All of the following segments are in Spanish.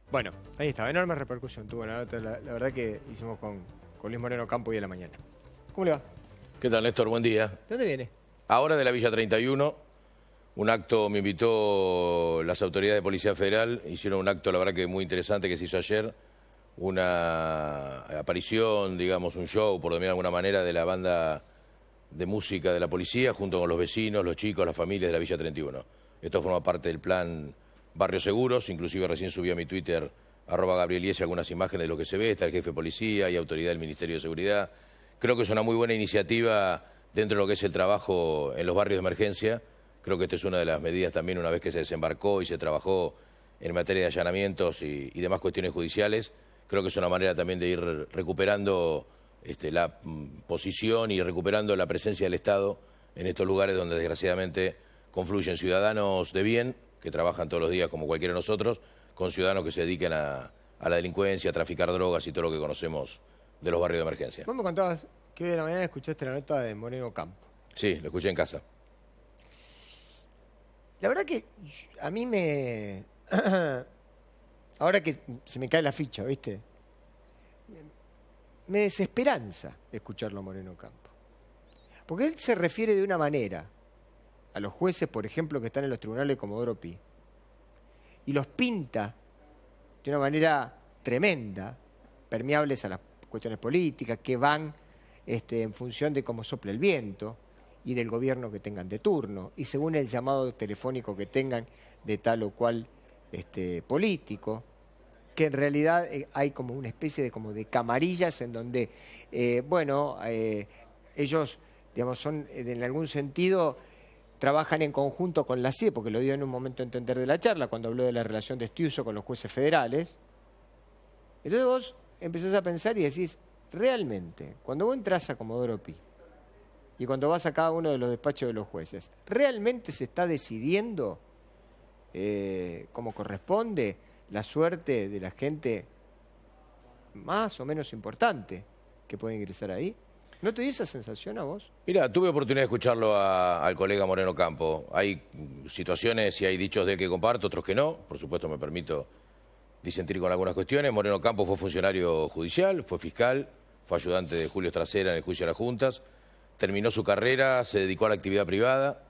Bueno, ahí está, enorme repercusión tuvo la nota, la verdad que hicimos con Luis Moreno Campo hoy a la mañana. ¿Cómo le va? ¿Qué tal, Néstor? Buen día. ¿De dónde viene? Ahora de la Villa 31, un acto me invitó las autoridades de Policía Federal, hicieron un acto, la verdad que muy interesante que se hizo ayer, una aparición, digamos, un show, por decirlo de alguna manera, de la banda de música de la policía, junto con los vecinos, los chicos, las familias de la Villa 31. Esto forma parte del plan Barrios Seguros, inclusive recién subí a mi Twitter, @GabrielIesi, algunas imágenes de lo que se ve, está el jefe de policía y autoridad del Ministerio de Seguridad. Creo que es una muy buena iniciativa dentro de lo que es el trabajo en los barrios de emergencia. Creo que esta es una de las medidas también, una vez que se desembarcó y se trabajó en materia de allanamientos y demás cuestiones judiciales. Creo que es una manera también de ir recuperando la posición y recuperando la presencia del Estado en estos lugares donde desgraciadamente confluyen ciudadanos de bien, que trabajan todos los días como cualquiera de nosotros, con ciudadanos que se dedican a la delincuencia, a traficar drogas y todo lo que conocemos de los barrios de emergencia. Vos me contabas que hoy de la mañana escuchaste la nota de Moreno Campo. Sí, lo escuché en casa. La verdad que a mí me... Ahora que se me cae la ficha, ¿viste? Me desesperanza escucharlo a Moreno Campo. Porque él se refiere de una manera a los jueces, por ejemplo, que están en los tribunales de Comodoro Pi, y los pinta de una manera tremenda, permeables a las cuestiones políticas, que van en función de cómo sople el viento y del gobierno que tengan de turno, y según el llamado telefónico que tengan de tal o cual político, que en realidad hay como una especie de camarillas en donde, ellos, digamos, son en algún sentido trabajan en conjunto con la CIE, porque lo dio en un momento a entender de la charla, cuando habló de la relación de Stiuso con los jueces federales. Entonces vos empezás a pensar y decís, realmente, cuando vos entras a Comodoro Pi y cuando vas a cada uno de los despachos de los jueces, ¿realmente se está decidiendo como corresponde la suerte de la gente más o menos importante que puede ingresar ahí? ¿No te dio esa sensación a vos? Mira, tuve oportunidad de escucharlo al colega Moreno Campo. Hay situaciones y hay dichos de él que comparto, otros que no. Por supuesto me permito disentir con algunas cuestiones. Moreno Campo fue funcionario judicial, fue fiscal, fue ayudante de Julio Trasera en el juicio de las juntas. Terminó su carrera, se dedicó a la actividad privada.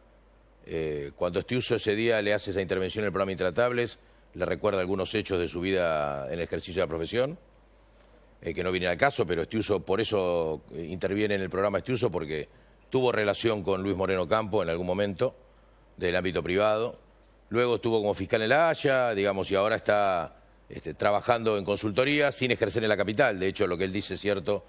Cuando Stiuso ese día le hace esa intervención en el programa Intratables, le recuerda algunos hechos de su vida en el ejercicio de la profesión. Que no viene al caso, pero Stiuso, por eso interviene en el programa Stiuso, porque tuvo relación con Luis Moreno Campo en algún momento del ámbito privado. Luego estuvo como fiscal en La Haya, digamos, y ahora está trabajando en consultoría sin ejercer en la capital. De hecho, lo que él dice es cierto.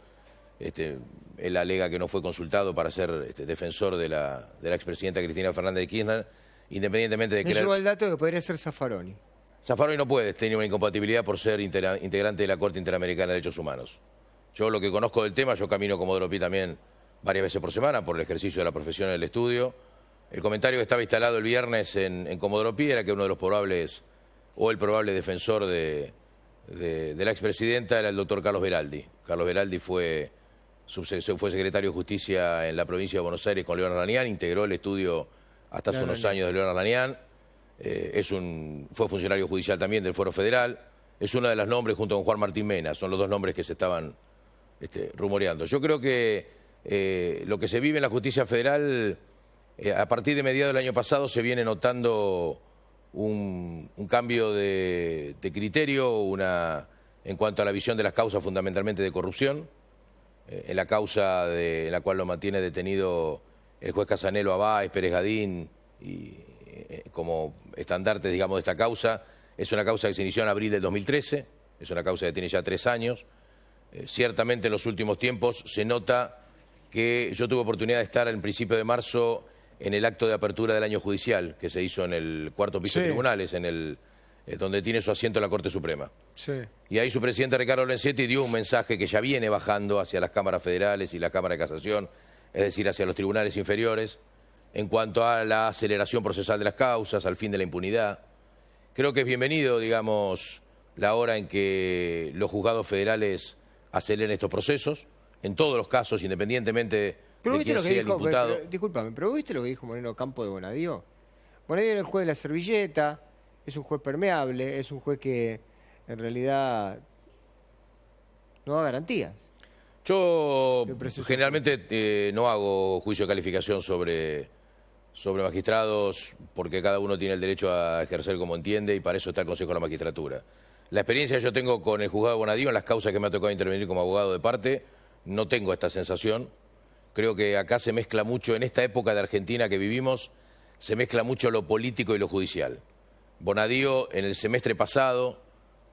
Él alega que no fue consultado para ser defensor de la expresidenta Cristina Fernández de Kirchner, independientemente de que... Me llegó el dato de que podría ser Zaffaroni. Zaffaroni no puede, tiene una incompatibilidad por ser integrante de la Corte Interamericana de Derechos Humanos. Yo lo que conozco del tema, yo camino como Comodoro Pi también varias veces por semana por el ejercicio de la profesión en el estudio. El comentario que estaba instalado el viernes en Comodoro Pi era que uno de los probables, o el probable defensor de la expresidenta era el doctor Carlos Beraldi. Carlos Beraldi fue secretario de Justicia en la provincia de Buenos Aires con León Arlanián, integró el estudio hasta hace unos años de León Arlanián. Fue funcionario judicial también del Fuero Federal, es uno de los nombres junto con Juan Martín Mena, son los dos nombres que se estaban rumoreando. Yo creo que lo que se vive en la justicia federal, a partir de mediados del año pasado se viene notando un cambio de criterio en cuanto a la visión de las causas fundamentalmente de corrupción, en la causa en la cual lo mantiene detenido el juez Casanelo Abáez, Pérez Gadín y como estandartes, digamos, de esta causa. Es una causa que se inició en abril del 2013, es una causa que tiene ya 3 años. Ciertamente en los últimos tiempos se nota que yo tuve oportunidad de estar en principio de marzo en el acto de apertura del año judicial que se hizo en el 4º piso de tribunales, donde tiene su asiento la Corte Suprema. Sí. Y ahí su presidente Ricardo Lencetti dio un mensaje que ya viene bajando hacia las cámaras federales y la Cámara de Casación, es decir, hacia los tribunales inferiores, en cuanto a la aceleración procesal de las causas, al fin de la impunidad. Creo que es bienvenido, digamos, la hora en que los juzgados federales aceleren estos procesos, en todos los casos, independientemente de quién sea el imputado. Discúlpame, pero ¿viste lo que dijo Moreno Campo de Bonadío? Bonadío era el juez de la servilleta, es un juez permeable, es un juez que en realidad no da garantías. Yo generalmente no hago juicio de calificación sobre magistrados porque cada uno tiene el derecho a ejercer como entiende y para eso está el Consejo de la Magistratura. La experiencia que yo tengo con el juzgado de Bonadío en las causas que me ha tocado intervenir como abogado de parte, no tengo esta sensación. Creo que acá se mezcla mucho, en esta época de Argentina que vivimos, se mezcla mucho lo político y lo judicial. Bonadío, en el semestre pasado,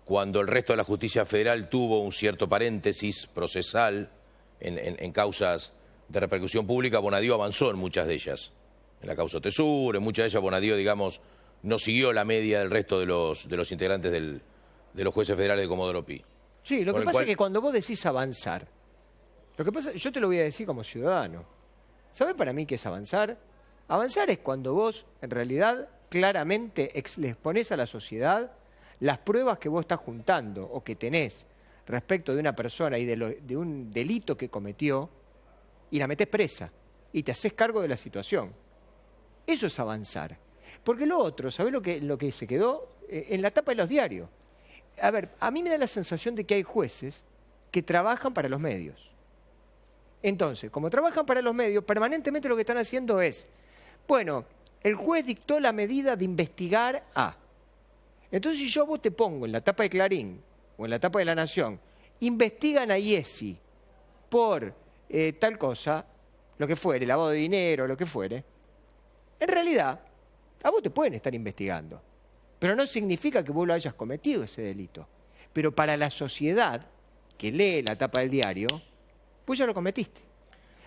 cuando el resto de la justicia federal tuvo un cierto paréntesis procesal en causas de repercusión pública, Bonadío avanzó en muchas de ellas. En la causa Tesur, en muchas de ellas Bonadío, digamos, no siguió la media del resto de los integrantes de los jueces federales de Comodoro Pi. Sí, lo que pasa es que cuando vos decís avanzar, lo que pasa, yo te lo voy a decir como ciudadano. ¿Sabés para mí qué es avanzar? Avanzar es cuando vos, en realidad, claramente le exponés a la sociedad las pruebas que vos estás juntando o que tenés respecto de una persona y de un delito que cometió y la metés presa y te haces cargo de la situación. Eso es avanzar. Porque lo otro, ¿sabés lo que se quedó? En la tapa de los diarios. A ver, a mí me da la sensación de que hay jueces que trabajan para los medios. Entonces, como trabajan para los medios, permanentemente lo que están haciendo es, bueno, el juez dictó la medida de investigar a. Entonces, si yo a vos te pongo en la tapa de Clarín o en la tapa de La Nación, investigan a Iesi por tal cosa, lo que fuere, lavado de dinero, lo que fuere, en realidad, a vos te pueden estar investigando, pero no significa que vos lo hayas cometido ese delito. Pero para la sociedad que lee la tapa del diario, vos ya lo cometiste.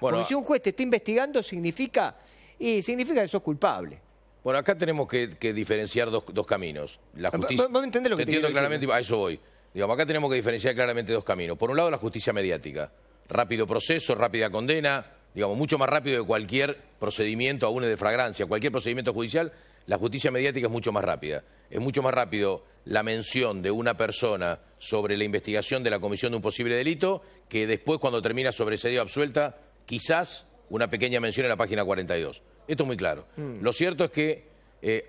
Bueno, porque si un juez te está investigando, significa que sos culpable. Bueno, acá tenemos que diferenciar dos caminos. La justicia, ¿Vos me entendés lo que te entiendo quiero claramente, decir? a eso voy. Digamos, acá tenemos que diferenciar claramente dos caminos. Por un lado, la justicia mediática. Rápido proceso, rápida condena, digamos, mucho más rápido que cualquier procedimiento, aún de flagrancia, cualquier procedimiento judicial, la justicia mediática es mucho más rápida. Es mucho más rápido la mención de una persona sobre la investigación de la comisión de un posible delito que después, cuando termina sobreseída o absuelta, quizás una pequeña mención en la página 42. Esto es muy claro. Lo cierto es que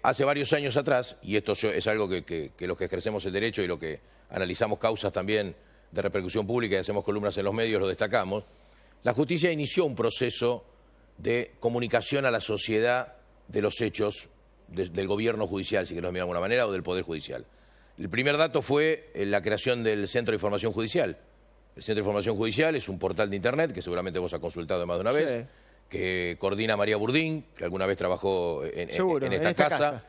hace varios años atrás, y esto es algo que los que ejercemos el derecho y los que analizamos causas también de repercusión pública y hacemos columnas en los medios, lo destacamos, la justicia inició un proceso de comunicación a la sociedad de los hechos del gobierno judicial, si queremos mirar de alguna manera, o del Poder Judicial. El primer dato fue la creación del Centro de Información Judicial. El Centro de Información Judicial es un portal de Internet, que seguramente vos has consultado más de una vez, que coordina María Burdín, que alguna vez trabajó en esta casa.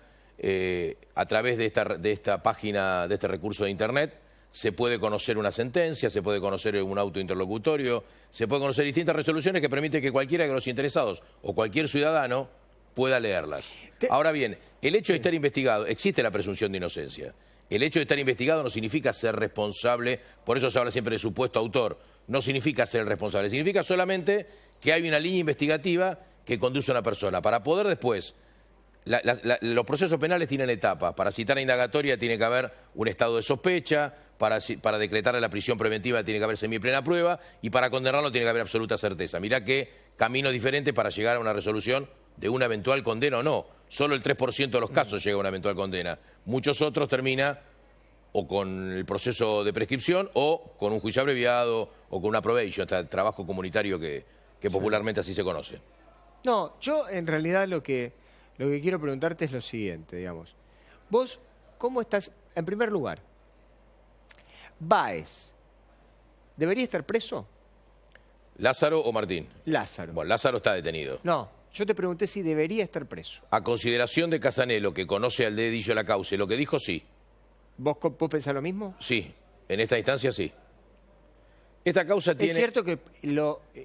A través de esta página, de este recurso de Internet, se puede conocer una sentencia, se puede conocer un auto interlocutorio, se puede conocer distintas resoluciones que permiten que cualquiera de los interesados o cualquier ciudadano pueda leerlas. Ahora bien, el hecho de estar investigado, existe la presunción de inocencia. El hecho de estar investigado no significa ser responsable, por eso se habla siempre de supuesto autor, no significa ser responsable, significa solamente que hay una línea investigativa que conduce a una persona. Para poder después, los procesos penales tienen etapas, para citar a indagatoria tiene que haber un estado de sospecha, para decretarle la prisión preventiva tiene que haber semiplena prueba y para condenarlo tiene que haber absoluta certeza. Mirá qué camino diferente para llegar a una resolución de una eventual condena o no. Solo el 3% de los casos llega a una eventual condena. Muchos otros termina o con el proceso de prescripción o con un juicio abreviado o con una probation, hasta el trabajo comunitario que popularmente así se conoce. No, yo en realidad lo que quiero preguntarte es lo siguiente, digamos. Vos, ¿cómo estás? En primer lugar, Báez, ¿debería estar preso? ¿Lázaro o Martín? Lázaro. Bueno, Lázaro está detenido. No, yo te pregunté si debería estar preso. A consideración de Casanelo, que conoce al dedillo la causa y lo que dijo, sí. ¿Vos pensás lo mismo? Sí, en esta instancia sí. Esta causa tiene... ¿Es cierto que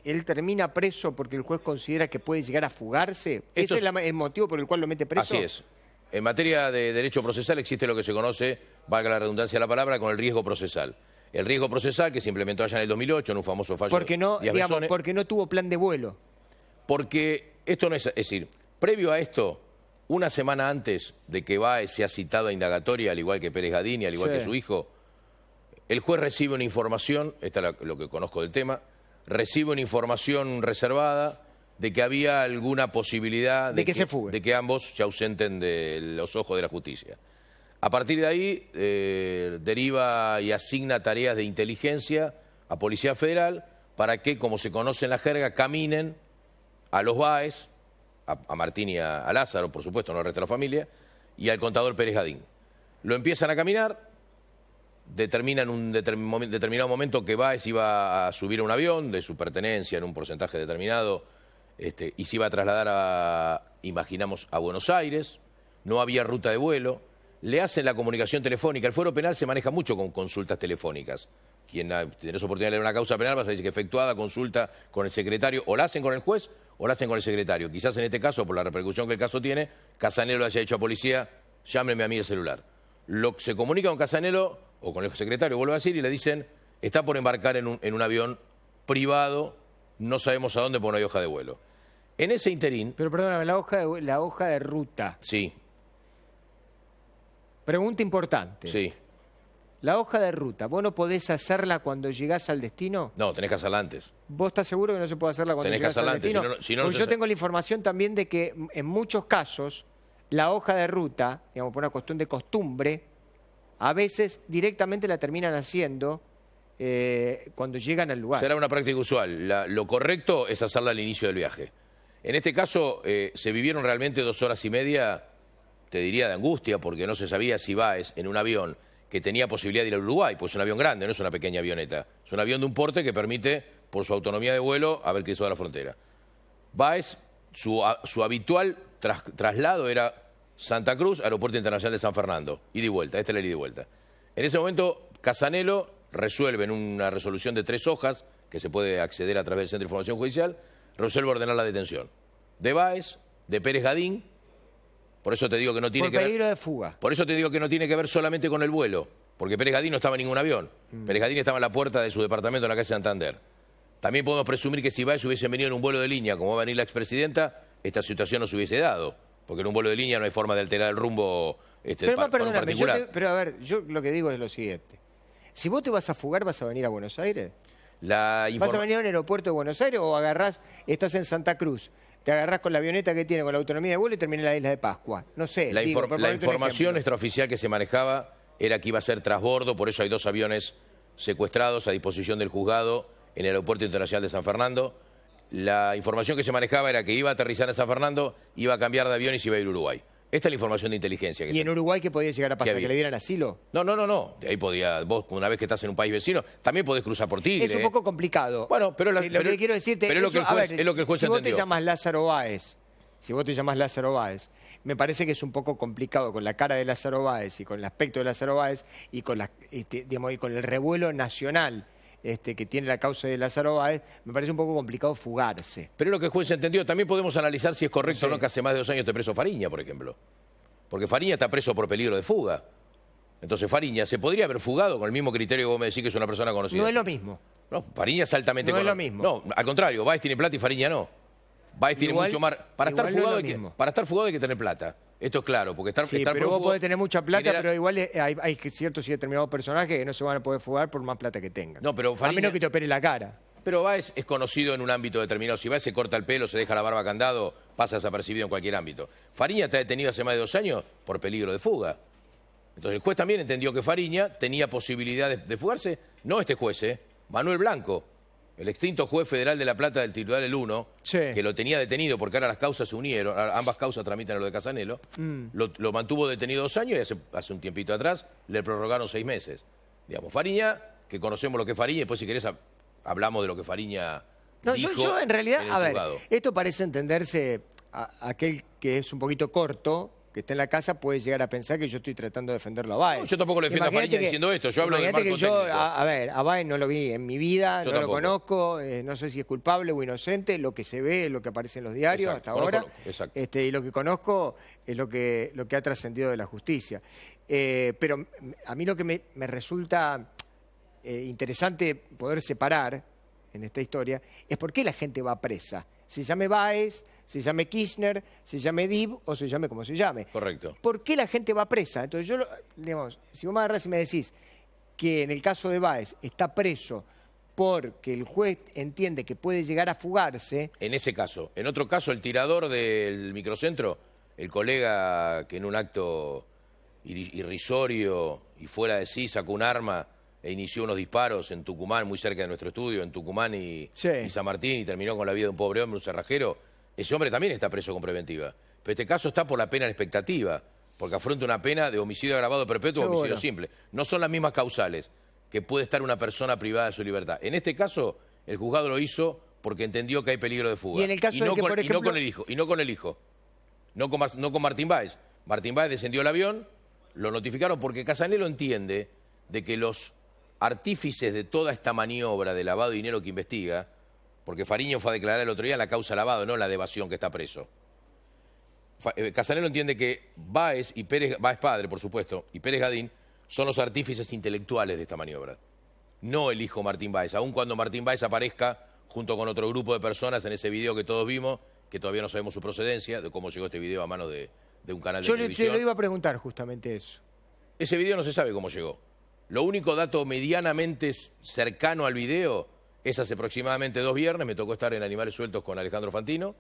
él termina preso porque el juez considera que puede llegar a fugarse? ¿Ese es el motivo por el cual lo mete preso? Así es. En materia de derecho procesal existe lo que se conoce, valga la redundancia de la palabra, con el riesgo procesal. El riesgo procesal que se implementó allá en el 2008 en un famoso fallo porque no, porque no tuvo plan de vuelo. Porque esto no es decir, previo a esto, una semana antes de que Báez sea citado a indagatoria, al igual que Pérez Gadini, al igual que su hijo, el juez recibe una información, esta es lo que conozco del tema, recibe una información reservada de que había alguna posibilidad de que ambos se ausenten de los ojos de la justicia. A partir de ahí, deriva y asigna tareas de inteligencia a Policía Federal para que, como se conoce en la jerga, caminen a los Báez, a Martín y a Lázaro, por supuesto, no al resto de la familia, y al contador Pérez Gadín. Lo empiezan a caminar, determinan un determinado momento que Báez iba a subir a un avión de su pertenencia en un porcentaje determinado y se iba a trasladar imaginamos, a Buenos Aires. No había ruta de vuelo. Le hacen la comunicación telefónica. El fuero penal se maneja mucho con consultas telefónicas. Quien tiene oportunidad de leer una causa penal va a decir que efectuada consulta con el secretario, o la hacen con el juez o la hacen con el secretario. Quizás en este caso, por la repercusión que el caso tiene, Casanelo le haya dicho a policía, llámeme a mí el celular. Se comunica con Casanelo o con el secretario, vuelvo a decir, y le dicen, está por embarcar en un avión privado, no sabemos a dónde porque no hay hoja de vuelo. En ese interín... Pero perdóname, la hoja de ruta. Sí. Pregunta importante. Sí. La hoja de ruta, ¿vos no podés hacerla cuando llegás al destino? No, tenés que hacerla antes. ¿Vos estás seguro que no se puede hacerla cuando llegás al destino? Porque yo tengo la información también de que en muchos casos la hoja de ruta, digamos, por una cuestión de costumbre, a veces directamente la terminan haciendo cuando llegan al lugar. Será una práctica usual. Lo correcto es hacerla al inicio del viaje. En este caso se vivieron realmente 2 horas y media, te diría, de angustia, porque no se sabía si Báez en un avión que tenía posibilidad de ir a Uruguay, pues es un avión grande, no es una pequeña avioneta. Es un avión de un porte que permite, por su autonomía de vuelo, haber cruzado la frontera. Báez, su habitual traslado era Santa Cruz, Aeropuerto Internacional de San Fernando, ida y vuelta, esta es la ida y vuelta. En ese momento, Casanelo resuelve en una resolución de 3 hojas, que se puede acceder a través del Centro de Información Judicial, resuelve ordenar la detención de Báez, de Pérez Gadín. Por eso te digo que no tiene que ver... Por peligro de fuga. Por eso te digo que no tiene que ver solamente con el vuelo, porque Pérez Gadín no estaba en ningún avión. Pérez Gadín estaba en la puerta de su departamento en la calle Santander. También podemos presumir que si Báez hubiese venido en un vuelo de línea, como va a venir la expresidenta, esta situación no se hubiese dado, porque en un vuelo de línea no hay forma de alterar el rumbo pero perdóname, pero a ver, yo lo que digo es lo siguiente. Si vos te vas a fugar, ¿vas a venir a Buenos Aires? ¿Vas a venir a un aeropuerto de Buenos Aires o estás en Santa Cruz, te agarrás con la avioneta que tiene, con la autonomía de vuelo y terminás en la isla de Pascua? No sé. La información extraoficial que se manejaba era que iba a ser transbordo, por eso hay 2 aviones secuestrados a disposición del juzgado en el Aeropuerto Internacional de San Fernando. La información que se manejaba era que iba a aterrizar en San Fernando, iba a cambiar de avión y se iba a ir a Uruguay. Esta es la información de inteligencia. ¿Y en Uruguay qué podía llegar a pasar? ¿Que le dieran asilo? No. De ahí podía, vos una vez que estás en un país vecino, también podés cruzar por Tigre. Es un poco complicado. Bueno, pero lo que quiero decirte es lo que el juez entendió. Si vos te llamas Lázaro Báez, me parece que es un poco complicado con la cara de Lázaro Báez y con el aspecto de Lázaro Báez y con y con el revuelo nacional que tiene la causa de Lázaro Báez, me parece un poco complicado fugarse. Pero es lo que el juez entendió. También podemos analizar si es correcto o no que hace más de 2 años esté preso Fariña, por ejemplo. Porque Fariña está preso por peligro de fuga. Entonces Fariña se podría haber fugado con el mismo criterio que vos me decís que es una persona conocida. No es lo mismo. No, Fariña es altamente conocido. No es lo mismo. No, al contrario, Báez tiene plata y Fariña no. Báez tiene mucho más... Para estar fugado hay que tener plata. Esto es claro, porque estar pero vos podés tener mucha plata, pero igual hay ciertos y determinados personajes que no se van a poder fugar por más plata que tengan. No, pero Fariña, a menos que te opere la cara. Pero Báez es conocido en un ámbito determinado. Si Báez se corta el pelo, se deja la barba candado, pasa desapercibido en cualquier ámbito. Fariña está detenido hace más de 2 años por peligro de fuga. Entonces el juez también entendió que Fariña tenía posibilidad de fugarse. No este juez, Manuel Blanco, el extinto juez federal de La Plata del titular del 1, que lo tenía detenido porque ahora las causas se unieron, ambas causas tramitan lo de Casanelo, lo mantuvo detenido 2 años y hace un tiempito atrás le prorrogaron 6 meses. Digamos, Fariña, que conocemos lo que es Fariña, después si querés hablamos de lo que Fariña dijo. Yo en realidad, a ver, esto parece entenderse, aquel que es un poquito corto, que está en la casa, puede llegar a pensar que yo estoy tratando de defenderlo a Báez. No, yo tampoco le defiendo a Fariña diciendo esto, yo hablo del marco técnico. A Báez no lo vi en mi vida, no lo conozco, no sé si es culpable o inocente, lo que se ve, lo que aparece en los diarios hasta ahora, y lo que conozco es lo que ha trascendido de la justicia. Pero a mí lo que me resulta interesante poder separar en esta historia es por qué la gente va presa. Se llame Báez, se llame Kirchner, se llame Dib o se llame como se llame. Correcto. ¿Por qué la gente va presa? Entonces yo, digamos, si vos me agarrás y me decís que en el caso de Báez está preso porque el juez entiende que puede llegar a fugarse... En ese caso. En otro caso, el tirador del microcentro, el colega que en un acto irrisorio y fuera de sí, sacó un arma e inició unos disparos en Tucumán, muy cerca de nuestro estudio, en Tucumán y San Martín, y terminó con la vida de un pobre hombre, un cerrajero, ese hombre también está preso con preventiva. Pero este caso está por la pena en expectativa, porque afronta una pena de homicidio agravado perpetuo o homicidio simple. No son las mismas causales que puede estar una persona privada de su libertad. En este caso, el juzgado lo hizo porque entendió que hay peligro de fuga. Y en el caso de que, por ejemplo... Y no con el hijo. No con Martín Báez. Martín Báez descendió el avión, lo notificaron porque Casanelo entiende de que los artífices de toda esta maniobra de lavado de dinero que investiga, porque Fariña fue a declarar el otro día la causa lavado, no la de evasión que está preso. Casanelo entiende que Báez y Pérez, Báez padre, por supuesto, y Pérez Gadín son los artífices intelectuales de esta maniobra. No el hijo Martín Báez, aun cuando Martín Báez aparezca junto con otro grupo de personas en ese video que todos vimos, que todavía no sabemos su procedencia, de cómo llegó este video a manos de un canal de televisión. Yo te lo iba a preguntar justamente eso. Ese video no se sabe cómo llegó. Lo único dato medianamente cercano al video es hace aproximadamente 2 viernes, me tocó estar en Animales Sueltos con Alejandro Fantino.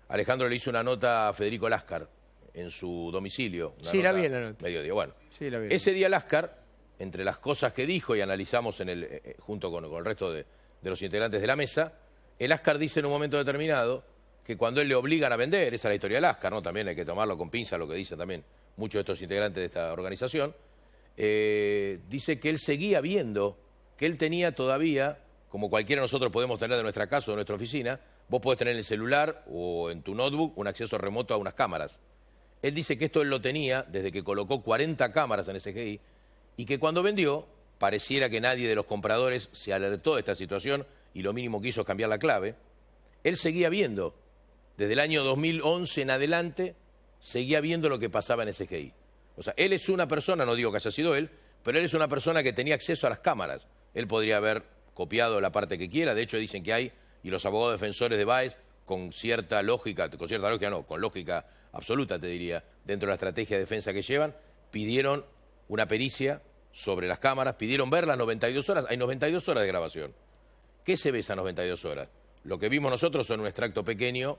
Alejandro le hizo una nota a Federico Láscar en su domicilio. Sí, la vi en la nota. Mediodía. Bueno, sí, la vi. Ese día Láscar, entre las cosas que dijo y analizamos junto con el resto de los integrantes de la mesa, el Láscar dice en un momento determinado que cuando él le obligan a vender, esa es la historia de Láscar, ¿no? También hay que tomarlo con pinza, lo que dicen también muchos de estos integrantes de esta organización, dice que él seguía viendo, que él tenía todavía, como cualquiera de nosotros podemos tener de nuestra casa o de nuestra oficina, vos podés tener en el celular o en tu notebook un acceso remoto a unas cámaras. Él dice que esto él lo tenía desde que colocó 40 cámaras en SGI y que cuando vendió, pareciera que nadie de los compradores se alertó de esta situación y lo mínimo que hizo es cambiar la clave. Él seguía viendo, desde el año 2011 en adelante, seguía viendo lo que pasaba en SGI. O sea, él es una persona, no digo que haya sido él, pero él es una persona que tenía acceso a las cámaras. Él podría haber copiado la parte que quiera, de hecho dicen que hay, y los abogados defensores de Báez, con cierta lógica no, con lógica absoluta te diría, dentro de la estrategia de defensa que llevan, pidieron una pericia sobre las cámaras, pidieron ver las 92 horas, hay 92 horas de grabación. ¿Qué se ve esas 92 horas? Lo que vimos nosotros son un extracto pequeño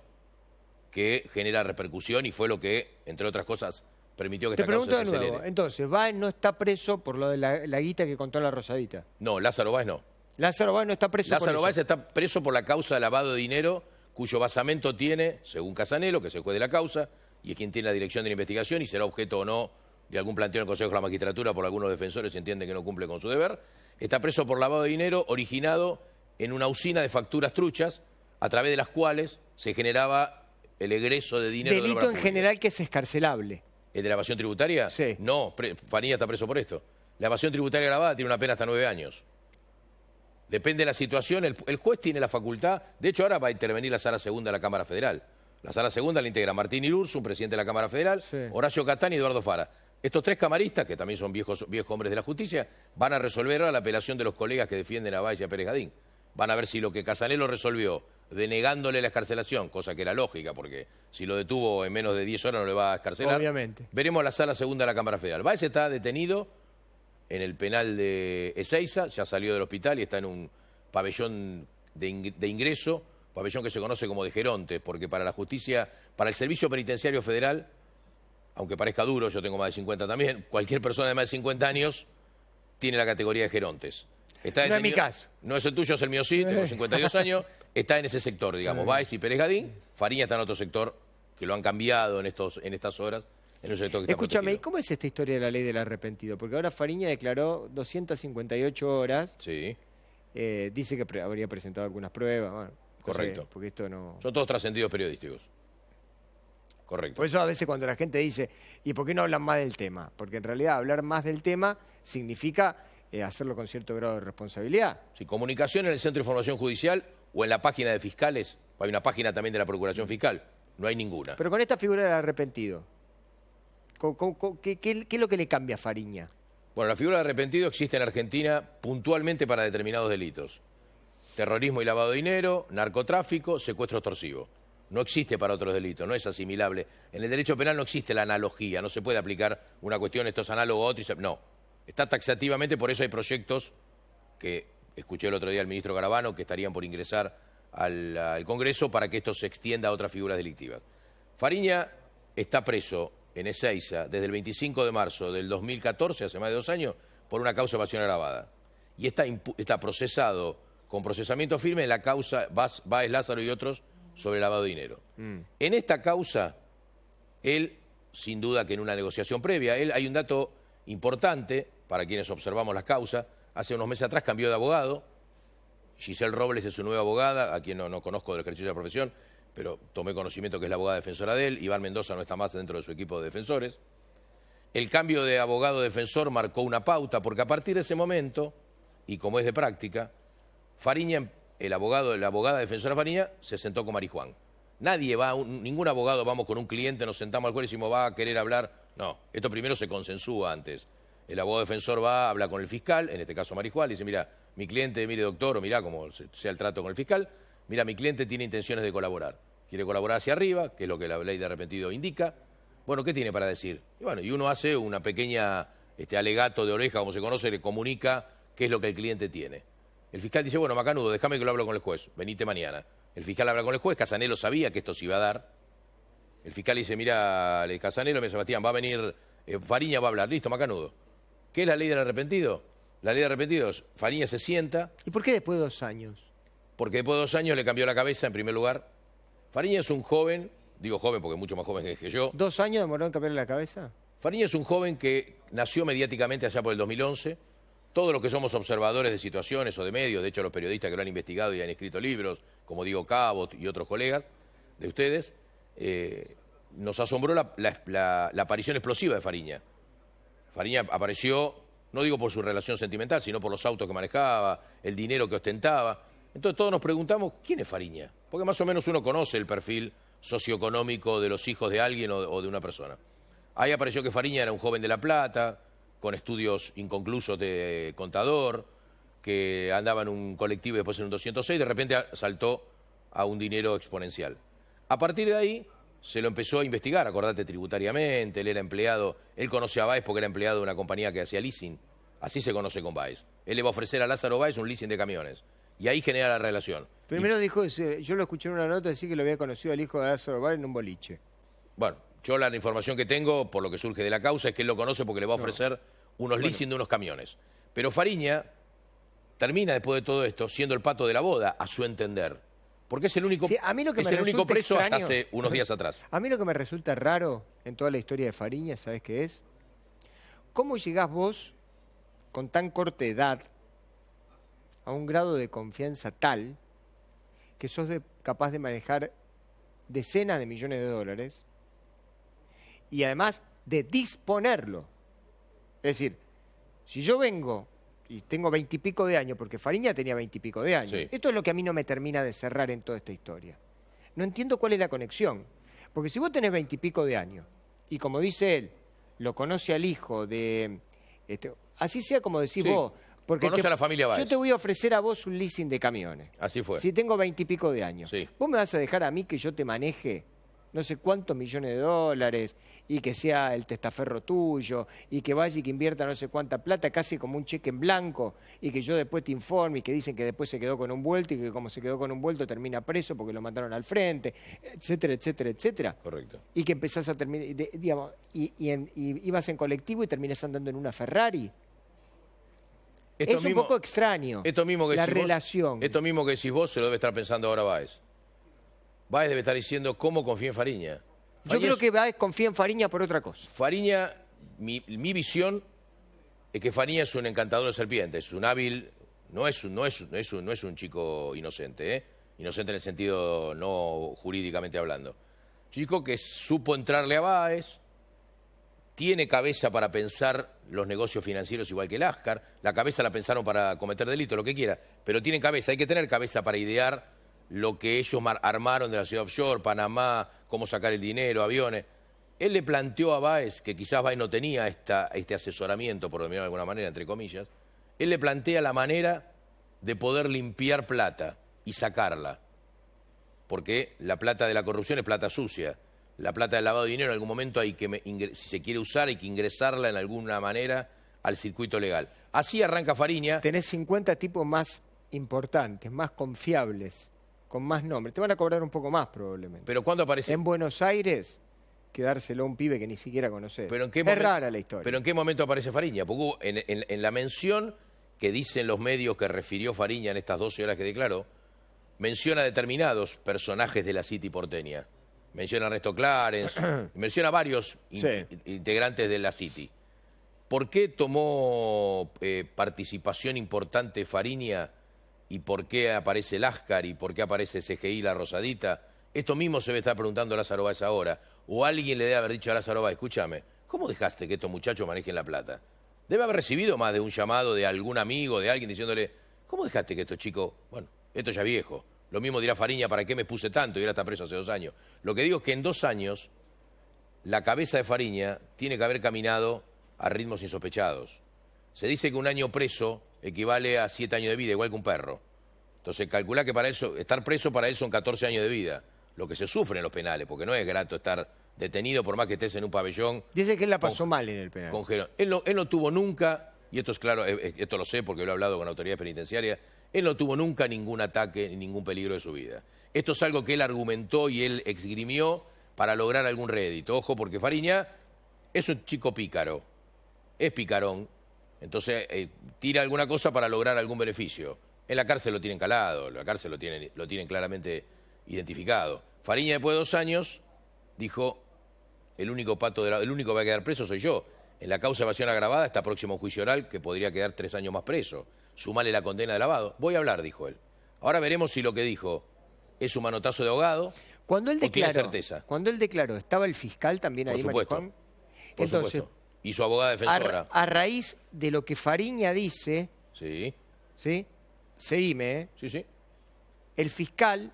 que genera repercusión y fue lo que, entre otras cosas, permitió que esta causa se acelere. Te pregunto de nuevo, entonces, Báez no está preso por lo de la guita que contó la Rosadita. No, Lázaro Báez no. Lázaro Báez no está preso por eso. Lázaro Báez está preso por la causa de lavado de dinero, cuyo basamento tiene, según Casanelo, que es el juez de la causa, y es quien tiene la dirección de la investigación y será objeto o no de algún planteo en el Consejo de la Magistratura por algunos defensores si entienden que no cumple con su deber. Está preso por lavado de dinero originado en una usina de facturas truchas, a través de las cuales se generaba el egreso de dinero. Delito en general que es escarcelable. ¿El de la evasión tributaria? Sí. No, Fariña está preso por esto. La evasión tributaria agravada tiene una pena hasta 9 años. Depende de la situación, el juez tiene la facultad, de hecho ahora va a intervenir la Sala Segunda de la Cámara Federal. La Sala Segunda la integra Martín Irurzu, presidente de la Cámara Federal, sí, Horacio Catán y Eduardo Fara. Estos 3 camaristas, que también son viejos hombres de la justicia, van a resolver ahora la apelación de los colegas que defienden a Báez y a Pérez Gadín. Van a ver si lo que Casanelo resolvió, denegándole la excarcelación, cosa que era lógica, porque si lo detuvo en menos de 10 horas no le va a excarcelar. Obviamente. Veremos la Sala Segunda de la Cámara Federal. Báez está detenido en el penal de Ezeiza, ya salió del hospital y está en un pabellón de ingreso, pabellón que se conoce como de gerontes, porque para la justicia, para el Servicio Penitenciario Federal, aunque parezca duro, yo tengo más de 50 también, cualquier persona de más de 50 años tiene la categoría de gerontes. Está detenido, no es mi caso. No es el tuyo, es el mío sí, tengo 52 años, está en ese sector, digamos, Báez y Pérez Gadín, Fariña está en otro sector, que lo han cambiado en estas horas. En un sector que escúchame, ¿y cómo es esta historia de la ley del arrepentido? Porque ahora Fariña declaró 258 horas. Sí. Dice que habría presentado algunas pruebas. Bueno, correcto. No sé, porque esto no... Son todos trascendidos periodísticos. Correcto. Por eso a veces cuando la gente dice, ¿y por qué no hablan más del tema? Porque en realidad hablar más del tema significa hacerlo con cierto grado de responsabilidad. Sí, comunicación en el Centro de Información Judicial o en la página de fiscales, hay una página también de la Procuración Fiscal, no hay ninguna. Pero con esta figura del arrepentido, ¿qué es lo que le cambia a Fariña? Bueno, la figura de arrepentido existe en Argentina puntualmente para determinados delitos. Terrorismo y lavado de dinero, narcotráfico, secuestro extorsivo. No existe para otros delitos, no es asimilable. En el derecho penal no existe la analogía, no se puede aplicar una cuestión, esto es análogo a otro, no. Está taxativamente, por eso hay proyectos que escuché el otro día al ministro Garabano que estarían por ingresar al Congreso para que esto se extienda a otras figuras delictivas. Fariña está preso en Ezeiza desde el 25 de marzo del 2014, hace más de 2 años, por una causa de evasión agravada. Y está procesado con procesamiento firme en la causa Báez, Lázaro y otros sobre lavado de dinero. En esta causa, él, sin duda que en una negociación previa, hay un dato importante para quienes observamos las causas. Hace unos meses atrás cambió de abogado. Giselle Robles es su nueva abogada, a quien no conozco del ejercicio de la profesión, pero tomé conocimiento que es la abogada defensora de él. Iván Mendoza no está más dentro de su equipo de defensores. El cambio de abogado defensor marcó una pauta, porque a partir de ese momento, y como es de práctica, Fariña, la abogada defensora Fariña, se sentó con Marijuán. Nadie va, ningún abogado, vamos con un cliente, nos sentamos al juez y decimos, va a querer hablar. No, esto primero se consensúa antes. El abogado defensor va, habla con el fiscal, en este caso Marijuán, le dice, mira, mi cliente, mire doctor, o mira cómo sea el trato con el fiscal, mira, mi cliente tiene intenciones de colaborar. Quiere colaborar hacia arriba, que es lo que la ley de arrepentido indica. Bueno, ¿qué tiene para decir? Y bueno, y uno hace una pequeña alegato de oreja, como se conoce, le comunica qué es lo que el cliente tiene. El fiscal dice, bueno, Macanudo, déjame que lo hablo con el juez, venite mañana. El fiscal habla con el juez, Casanelo sabía que esto se iba a dar. El fiscal dice, mira, Casanelo, mira, Sebastián, va a venir, Fariña va a hablar, listo, Macanudo. ¿Qué es la ley del arrepentido? La ley de arrepentidos, Fariña se sienta. ¿Y por qué después de 2 años? Porque después de 2 años le cambió la cabeza, en primer lugar. Fariña es un joven, digo joven porque es mucho más joven que yo. ¿2 años demoró en cambiarle la cabeza? Fariña es un joven que nació mediáticamente allá por el 2011. Todos los que somos observadores de situaciones o de medios, de hecho los periodistas que lo han investigado y han escrito libros, como Diego Cabot y otros colegas de ustedes, nos asombró la aparición explosiva de Fariña. Fariña apareció, no digo por su relación sentimental, sino por los autos que manejaba, el dinero que ostentaba. Entonces todos nos preguntamos, ¿quién es Fariña? Porque más o menos uno conoce el perfil socioeconómico de los hijos de alguien o de una persona. Ahí apareció que Fariña era un joven de La Plata, con estudios inconclusos de contador, que andaba en un colectivo y después en un 206, de repente saltó a un dinero exponencial. A partir de ahí se lo empezó a investigar, acordate, tributariamente, él era empleado, él conoce a Báez porque era empleado de una compañía que hacía leasing, así se conoce con Báez. Él le va a ofrecer a Lázaro Báez un leasing de camiones, y ahí genera la relación. Primero dijo, yo lo escuché en una nota decir que lo había conocido al hijo de Lázaro Báez en un boliche. Bueno, yo la información que tengo, por lo que surge de la causa, es que él lo conoce porque le va a ofrecer unos leasing de unos camiones. Pero Fariña termina, después de todo esto, siendo el pato de la boda, a su entender. Porque es el único, sí, a mí lo que es el único preso extraño, hasta hace unos días atrás. A mí lo que me resulta raro en toda la historia de Fariña, ¿sabes qué es? ¿Cómo llegás vos, con tan corta edad, a un grado de confianza tal que sos capaz de manejar decenas de millones de dólares y además de disponerlo? Es decir, si yo vengo y tengo 20 y pico de años, porque Fariña tenía 20 y pico de años, sí. Esto es lo que a mí no me termina de cerrar en toda esta historia. No entiendo cuál es la conexión. Porque si vos tenés 20 y pico de años, y como dice él, lo conoce al hijo de... así sea como decís Sí. vos. Porque Conoce a la familia Báez. yo te voy a ofrecer a vos un leasing de camiones. Así fue. Si tengo 20 y pico de años. Sí. ¿Vos me vas a dejar a mí que yo te maneje no sé cuántos millones de dólares y que sea el testaferro tuyo y que vaya y que invierta no sé cuánta plata, casi como un cheque en blanco, y que yo después te informe y que dicen que después se quedó con un vuelto y que como se quedó con un vuelto termina preso porque lo mandaron al frente, etcétera, etcétera, etcétera? Correcto. Y que empezás a terminar, digamos, y ibas en colectivo y terminás andando en una Ferrari. Es un poco extraño esto mismo que la decís vos, relación. esto mismo que decís vos se lo debe estar pensando ahora Báez. Báez debe estar diciendo cómo confía en Fariña. Yo creo que Báez confía en Fariña por otra cosa. Fariña, mi visión es que Fariña es un encantador de serpientes, es un hábil, no es un chico inocente, ¿eh? Inocente en el sentido no jurídicamente hablando. Chico que supo entrarle a Báez, tiene cabeza para pensar los negocios financieros igual que el Ascar, la cabeza la pensaron para cometer delitos, lo que quiera, pero tiene cabeza, hay que tener cabeza para idear lo que ellos armaron de la ciudad offshore, Panamá, cómo sacar el dinero, aviones. Él le planteó a Báez, que quizás Báez no tenía este asesoramiento, por denominar de alguna manera, entre comillas, él le plantea la manera de poder limpiar plata y sacarla. Porque la plata de la corrupción es plata sucia. La plata del lavado de dinero en algún momento hay que, si se quiere usar, hay que ingresarla en alguna manera al circuito legal. Así arranca Fariña. Tenés 50 tipos más importantes, más confiables, con más nombres. Te van a cobrar un poco más probablemente. Pero ¿cuándo aparece? En Buenos Aires que dárselo a un pibe que ni siquiera conoces. Pero es rara la historia. Pero ¿en qué momento aparece Fariña? Porque hubo en la mención que dicen los medios que refirió Fariña en estas 12 horas que declaró, menciona determinados personajes de la City porteña. Menciona a Ernesto Clarence, menciona a varios integrantes de la City. ¿Por qué tomó participación importante Fariña y por qué aparece el Ascar y por qué aparece CGI, la Rosadita? Esto mismo se debe estar preguntando Lázaro Báez ahora. O alguien le debe haber dicho a Lázaro Báez, escúchame, ¿cómo dejaste que estos muchachos manejen la plata? Debe haber recibido más de un llamado de algún amigo, de alguien diciéndole, ¿cómo dejaste que estos chicos, bueno, esto ya viejo, lo mismo dirá Fariña, ¿para qué me puse tanto? Y ahora está preso hace 2 años. Lo que digo es que en 2 años la cabeza de Fariña tiene que haber caminado a ritmos insospechados. Se dice que un año preso equivale a 7 años de vida, igual que un perro. Entonces calcula que para él, estar preso para él son 14 años de vida, lo que se sufre en los penales, porque no es grato estar detenido por más que estés en un pabellón. Dice que él la pasó mal en el penal. Él no tuvo nunca, y esto es claro, esto lo sé porque lo he hablado con autoridades penitenciarias, él no tuvo nunca ningún ataque ni ningún peligro de su vida. Esto es algo que él argumentó y él esgrimió para lograr algún rédito. Ojo, porque Fariña es un chico pícaro, es picarón, entonces tira alguna cosa para lograr algún beneficio. En la cárcel lo tienen calado, en la cárcel lo tienen claramente identificado. Fariña, después de 2 años, dijo, el único que va a quedar preso soy yo. En la causa de evasión agravada está próximo a un juicio oral que podría quedar 3 años más preso. Sumale la condena de lavado. Voy a hablar, dijo él. Ahora veremos si lo que dijo es un manotazo de ahogado cuando él o tiene declaró, certeza. Cuando él declaró, ¿estaba el fiscal también ahí, Marijón? Por Entonces, supuesto. Y su abogada defensora. A raíz de lo que Fariña dice, Sí, seguime, sí. el fiscal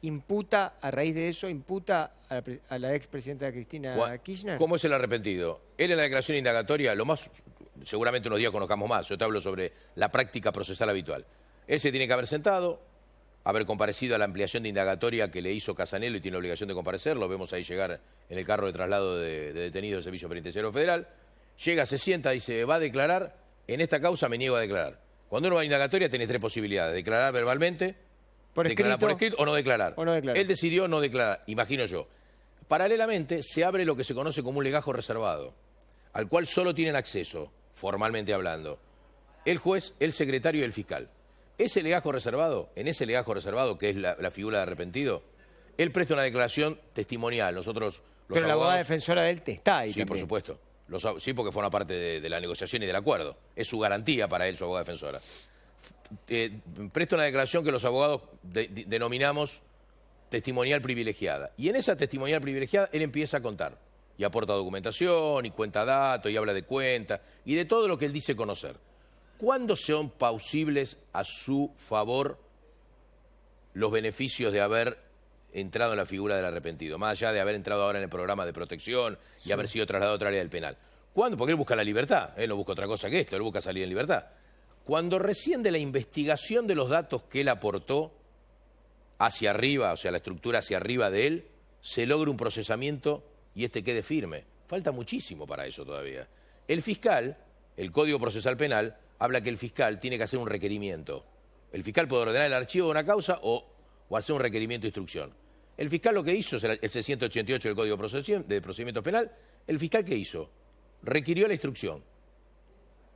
imputa, a raíz de eso, imputa a la expresidenta Cristina Kirchner. ¿Cómo es el arrepentido? Él en la declaración indagatoria, seguramente unos días conozcamos más, yo te hablo sobre la práctica procesal habitual. Él se tiene que haber sentado, haber comparecido a la ampliación de indagatoria que le hizo Casanello y tiene la obligación de comparecer, lo vemos ahí llegar en el carro de traslado de detenidos del Servicio Penitenciario Federal, llega, se sienta, dice, va a declarar, en esta causa me niego a declarar. Cuando uno va a indagatoria tiene 3 posibilidades, declarar verbalmente, declarar por escrito o no declarar. Él decidió no declarar, imagino yo. Paralelamente se abre lo que se conoce como un legajo reservado, al cual solo tienen acceso, formalmente hablando, el juez, el secretario y el fiscal. Ese legajo reservado, en ese legajo reservado, que es la figura de arrepentido, él presta una declaración testimonial. Nosotros, los Pero la abogados, abogada defensora de él está ahí sí, también. por supuesto. Sí, porque forma parte de la negociación y del acuerdo. Es su garantía para él, su abogada defensora. Presta una declaración que los abogados denominamos testimonial privilegiada. Y en esa testimonial privilegiada él empieza a contar. Y aporta documentación, y cuenta datos, y habla de cuentas, y de todo lo que él dice conocer. ¿Cuándo son plausibles a su favor los beneficios de haber entrado en la figura del arrepentido? Más allá de haber entrado ahora en el programa de protección y haber sido trasladado a otra área del penal. ¿Cuándo? Porque él busca la libertad. Él no busca otra cosa que esto, él busca salir en libertad. Cuando recién de la investigación de los datos que él aportó hacia arriba, o sea, la estructura hacia arriba de él, se logra un procesamiento y este quede firme. Falta muchísimo para eso todavía. El fiscal, el Código Procesal Penal, habla que el fiscal tiene que hacer un requerimiento. El fiscal puede ordenar el archivo de una causa o hacer un requerimiento de instrucción. El fiscal lo que hizo, es el 188 del Código de Procedimiento Penal, el fiscal ¿qué hizo? Requirió la instrucción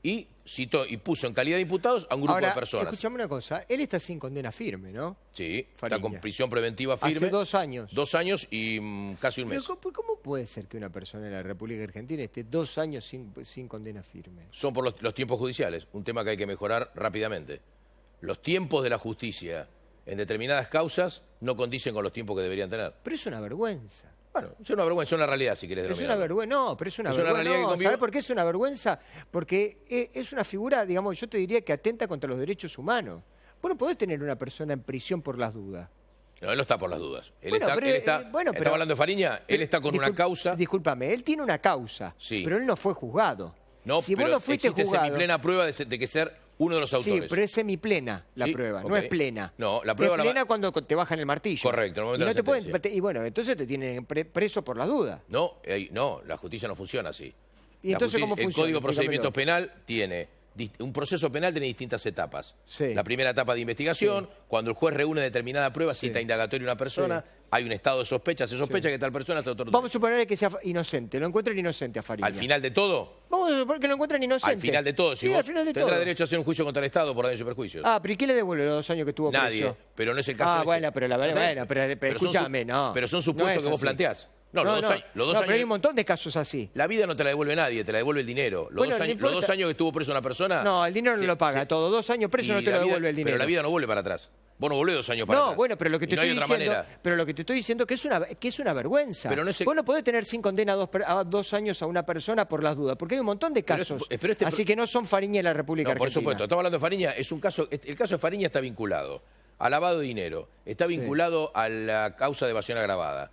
y citó y puso en calidad de imputados a un grupo de personas. Escuchame una cosa, él está sin condena firme, ¿no? Sí, Fariña. está con prisión preventiva firme. Hace 2 años. 2 años y casi un mes. Pero ¿cómo puede ser que una persona en la República Argentina esté 2 años sin condena firme? Son por los tiempos judiciales, un tema que hay que mejorar rápidamente. Los tiempos de la justicia en determinadas causas no condicen con los tiempos que deberían tener. Pero es una vergüenza. Bueno, es una vergüenza, es una realidad, si querés Es denominarlo. una vergüenza, no, pero es una realidad vergüenza. que ¿Sabes por qué es una vergüenza? Porque es una figura, digamos, yo te diría que atenta contra los derechos humanos. Vos no podés tener una persona en prisión por las dudas. No, él no está por las dudas. Bueno, pero, estaba hablando de Fariña, él está con una causa. Discúlpame, él tiene una causa, Sí. pero él no fue juzgado. No, si pero vos no fuiste existe juzgado, semiplena prueba de que ser uno de los autores. Sí, pero es semiplena la Sí, prueba, ok. no es plena. No, la prueba es plena cuando te bajan el martillo. Correcto, en el momento y de no la te pueden, sentencia. y bueno, entonces te tienen preso por las dudas. No, la justicia no funciona así. ¿Y entonces cómo funciona? El Código de Procedimiento Explícamelo. Penal tiene un proceso penal tiene distintas etapas. Sí. La primera etapa de investigación, cuando el juez reúne determinada prueba, cita indagatoria a una persona, hay un estado de sospecha, se sospecha que tal persona se autorrealiza. Vamos a suponer que sea inocente, lo encuentran inocente a Fariña. Al final de todo, Vamos a suponer que lo encuentran inocente. al final de todo, si Sí, vos al final de tendrás todo. derecho a hacer un juicio contra el Estado por daños y perjuicios. Ah, pero ¿y qué le devuelve los 2 años que estuvo Nadie, preso? pero no es el caso. este. Bueno, pero la verdad, bueno, pero son escúchame, no. Pero son no supuestos es que vos así. planteás. No, los dos años. Pero hay un montón de casos así. La vida no te la devuelve nadie, te la devuelve el dinero. Los, Bueno, dos, no años, importa. los 2 años que estuvo preso una persona... No, el dinero no lo paga todo. 2 años preso y no te la lo vida- devuelve el dinero. Pero la vida no vuelve para atrás. Vos no volvés 2 años para atrás. No, bueno, pero lo que te Y no hay estoy otra diciendo, manera. pero lo que te estoy diciendo que es una vergüenza. Pero no es el- Vos no podés tener sin condena a 2 años a una persona por las dudas, porque hay un montón de Pero casos. pero este- así que no son Fariña de la República No, por Argentina. supuesto, estamos hablando de Fariña, es un caso, el caso de Fariña está vinculado a lavado de dinero, está vinculado a la causa de evasión agravada,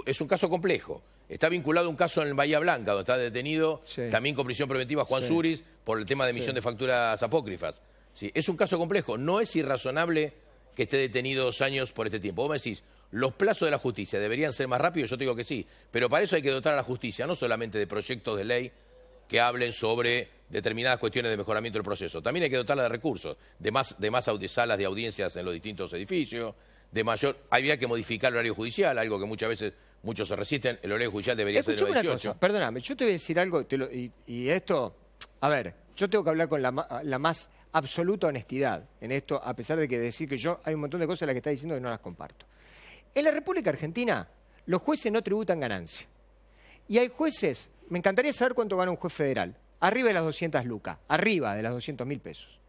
es un caso complejo, está vinculado a un caso en Bahía Blanca, donde está detenido también con prisión preventiva Juan Suris por el tema de emisión de facturas apócrifas. Sí, es un caso complejo, no es irrazonable que esté detenido 2 años por este tiempo. Vos me decís, ¿los plazos de la justicia deberían ser más rápidos? Yo te digo que sí, pero para eso hay que dotar a la justicia no solamente de proyectos de ley que hablen sobre determinadas cuestiones de mejoramiento del proceso. También hay que dotarla de recursos, de más salas de audiencias en los distintos edificios, habría que modificar el horario judicial, algo que muchas veces muchos se resisten, el horario judicial debería ser de Escuchame los una 18. cosa, perdóname, yo te voy a decir algo y esto, a ver, yo tengo que hablar con la más absoluta honestidad en esto, a pesar de que decir que yo hay un montón de cosas las que está diciendo que no las comparto. En la República Argentina, los jueces no tributan ganancia. Y hay jueces, me encantaría saber cuánto gana un juez federal, arriba de las 200 lucas, arriba de las 200.000 pesos.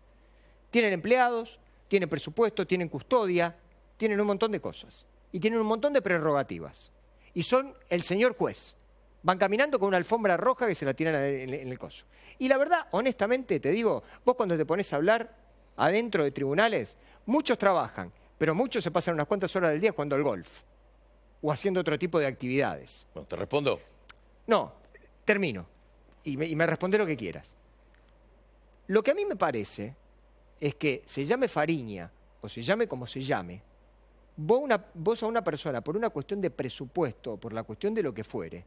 Tienen empleados, tienen presupuesto, tienen custodia, tienen un montón de cosas. Y tienen un montón de prerrogativas. Y son el señor juez. Van caminando con una alfombra roja que se la tiran en el coso. Y la verdad, honestamente, te digo, vos cuando te pones a hablar adentro de tribunales, muchos trabajan, pero muchos se pasan unas cuantas horas del día jugando al golf o haciendo otro tipo de actividades. Bueno, ¿te respondo? No, termino. Y me responde lo que quieras. Lo que a mí me parece es que se llame Fariña o se llame como se llame, vos a una persona por una cuestión de presupuesto, por la cuestión de lo que fuere,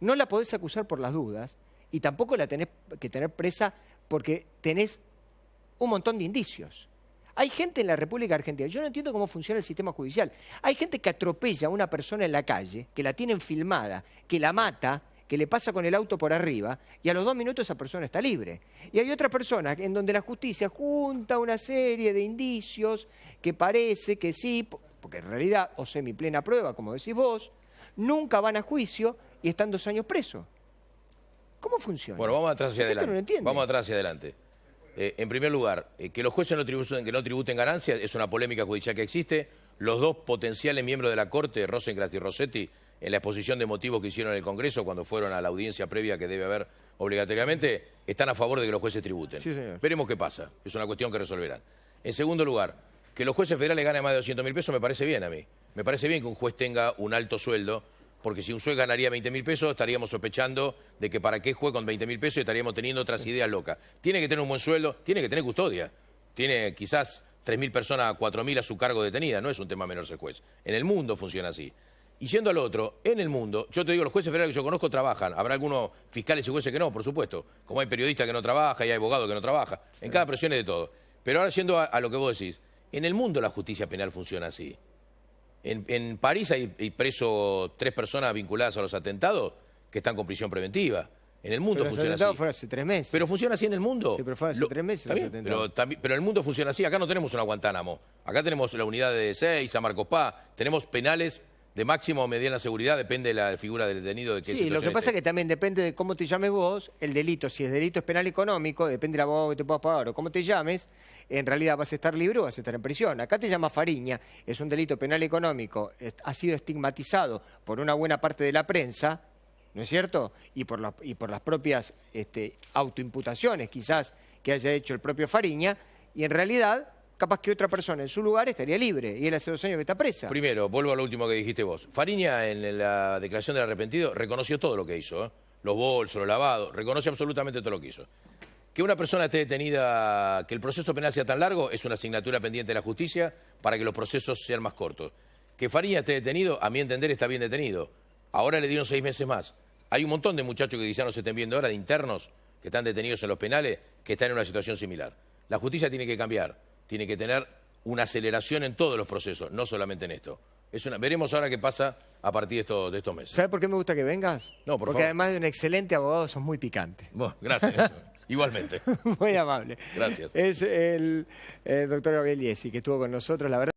no la podés acusar por las dudas y tampoco la tenés que tener presa porque tenés un montón de indicios. Hay gente en la República Argentina, yo no entiendo cómo funciona el sistema judicial, hay gente que atropella a una persona en la calle, que la tienen filmada, que la mata, que le pasa con el auto por arriba y a los 2 minutos esa persona está libre. Y hay otras personas en donde la justicia junta una serie de indicios que parece que sí, porque en realidad, o semiplena prueba, como decís vos, nunca van a juicio y están 2 años presos. ¿Cómo funciona? Bueno, vamos atrás hacia La gente adelante. no lo entiende. Vamos atrás hacia adelante. En primer lugar, que los jueces que no tributen ganancias es una polémica judicial que existe. Los 2 potenciales miembros de la Corte, Rosenkrantz y Rossetti, en la exposición de motivos que hicieron en el Congreso cuando fueron a la audiencia previa que debe haber obligatoriamente, están a favor de que los jueces tributen. Sí, señor. Veremos qué pasa. Es una cuestión que resolverán. En segundo lugar, que los jueces federales ganen más de 200.000 pesos me parece bien a mí. Me parece bien que un juez tenga un alto sueldo, porque si un juez ganaría 20.000 pesos, estaríamos sospechando de que para qué juez con 20.000 pesos y estaríamos teniendo otras ideas locas. Tiene que tener un buen sueldo, tiene que tener custodia. Tiene quizás 3.000 personas, 4.000 a su cargo detenidas. No es un tema menor ser juez. En el mundo funciona así. Y yendo al otro, en el mundo, yo te digo, los jueces federales que yo conozco trabajan. Habrá algunos fiscales y jueces que no, por supuesto. Como hay periodistas que no trabajan y hay abogados que no trabajan. En cada presión es de todo. Pero ahora yendo a lo que vos decís, en el mundo la justicia penal funciona así. En París hay preso 3 personas vinculadas a los atentados que están con prisión preventiva. En el mundo Pero los funciona atentados así. fueron hace 3 meses. Pero funciona así en el mundo. Sí, pero fue hace 3 meses Está los bien, atentados. pero en el mundo funciona así. Acá no tenemos una Guantánamo. Acá tenemos la unidad de 6, a Marcos Paz. Tenemos penales de máxima o mediana seguridad, depende de la figura del detenido. De qué Sí, lo que situación pasa es esté. que también depende de cómo te llames vos, el delito, si es delito es penal económico, depende del abogado que te puedas pagar o cómo te llames, en realidad vas a estar libre o vas a estar en prisión. Acá te llama Fariña, es un delito penal económico, ha sido estigmatizado por una buena parte de la prensa, ¿no es cierto? Y por las propias autoimputaciones quizás que haya hecho el propio Fariña, y en realidad capaz que otra persona en su lugar estaría libre, y él hace 2 años que está presa. Primero, vuelvo a lo último que dijiste vos. Fariña, en la declaración del arrepentido, reconoció todo lo que hizo. Los bolsos, los lavados, reconoce absolutamente todo lo que hizo. Que una persona esté detenida, que el proceso penal sea tan largo, es una asignatura pendiente de la justicia para que los procesos sean más cortos. Que Fariña esté detenido, a mi entender, está bien detenido. Ahora le dieron 6 meses más. Hay un montón de muchachos que quizás no se estén viendo ahora, de internos, que están detenidos en los penales, que están en una situación similar. La justicia tiene que cambiar, tiene que tener una aceleración en todos los procesos, no solamente en esto. Veremos ahora qué pasa a partir de estos meses. ¿Sabes por qué me gusta que vengas? No, por Porque favor. además de un excelente abogado, sos muy picante. Bueno, gracias. Igualmente. Muy amable. Gracias. Es el doctor Gabriel Iesi, que estuvo con nosotros, la verdad.